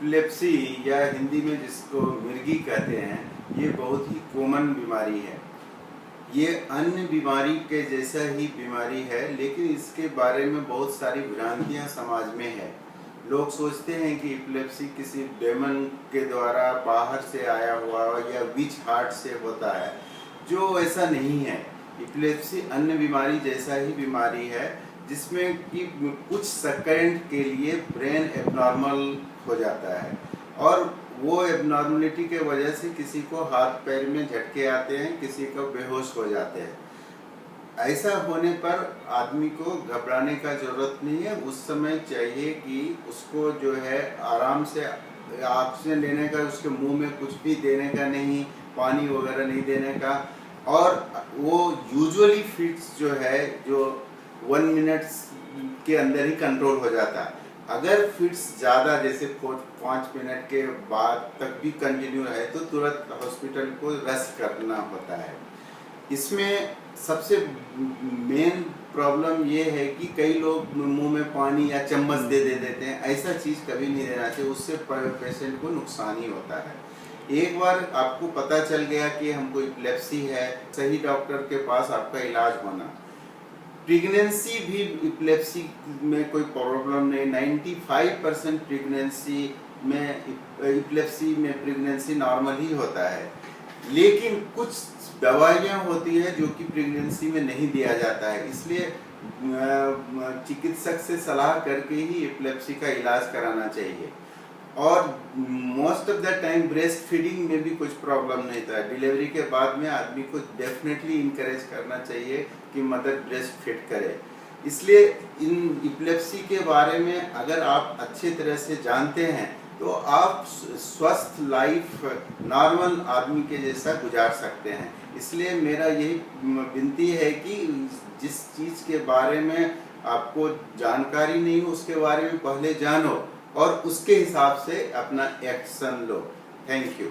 Epilepsy या हिंदी में जिसको मिर्गी कहते हैं, ये बहुत ही कॉमन बीमारी है। ये अन्य बीमारी के जैसा ही बीमारी है, लेकिन इसके बारे में बहुत सारी भ्रांतियां समाज में है। लोग सोचते हैं कि एपिलेप्सी किसी डेमन के द्वारा बाहर से आया हुआ या विच हार्ट से होता है, जो ऐसा नहीं है। एपिलेप्सी अन्य बीमारी जैसा ही बीमारी है, जिसमें कि कुछ सेकंड के लिए ब्रेन एबनॉर्मल हो जाता है और वो एबनॉर्मलिटी के वजह से किसी को हाथ पैर में झटके आते हैं, किसी को बेहोश हो जाते हैं। ऐसा होने पर आदमी को घबराने का जरूरत नहीं है। उस समय चाहिए कि उसको जो है आराम से ऑक्सीजन लेने का, उसके मुंह में कुछ भी देने का नहीं, पानी वगैरह नहीं देने का। और वो यूजुअली फिट्स जो है, जो 1 मिनट के अंदर ही कंट्रोल हो जाता है। अगर फिट्स ज़्यादा जैसे 5 मिनट के बाद तक भी कंटिन्यू है तो तुरंत हॉस्पिटल को रश करना होता है। इसमें सबसे मेन प्रॉब्लम ये है कि कई लोग मुंह में पानी या चम्मच दे देते हैं। ऐसा चीज़ कभी नहीं देना चाहिए, उससे पेशेंट को नुकसान ही होता है। एक बार आपको पता चल गया कि हमको एपिलेप्सी है, सही डॉक्टर के पास आपका इलाज होना। प्रेगनेंसी भी एपिलेप्सी में कोई प्रॉब्लम नहीं। 95% प्रेगनेंसी में एपिलेप्सी में प्रेगनेंसी नॉर्मल ही होता है, लेकिन कुछ दवाइयाँ होती है जो कि प्रेगनेंसी में नहीं दिया जाता है। इसलिए चिकित्सक से सलाह करके ही एपिलेप्सी का इलाज कराना चाहिए। और most of the time breast feeding में भी कुछ प्रॉब्लम नहीं था। डिलीवरी के बाद में आदमी को डेफिनेटली इनकरेज करना चाहिए कि मदर ब्रेस्ट फीड करे। इसलिए इन एपिलेप्सी के बारे में अगर आप अच्छे तरह से जानते हैं तो आप स्वस्थ लाइफ नॉर्मल आदमी के जैसा गुजार सकते हैं। इसलिए मेरा यही विनती है कि जिस चीज़ के बारे में आपको जानकारी नहीं हो उसके बारे में पहले जानो और उसके हिसाब से अपना एक्शन लो। Thank you.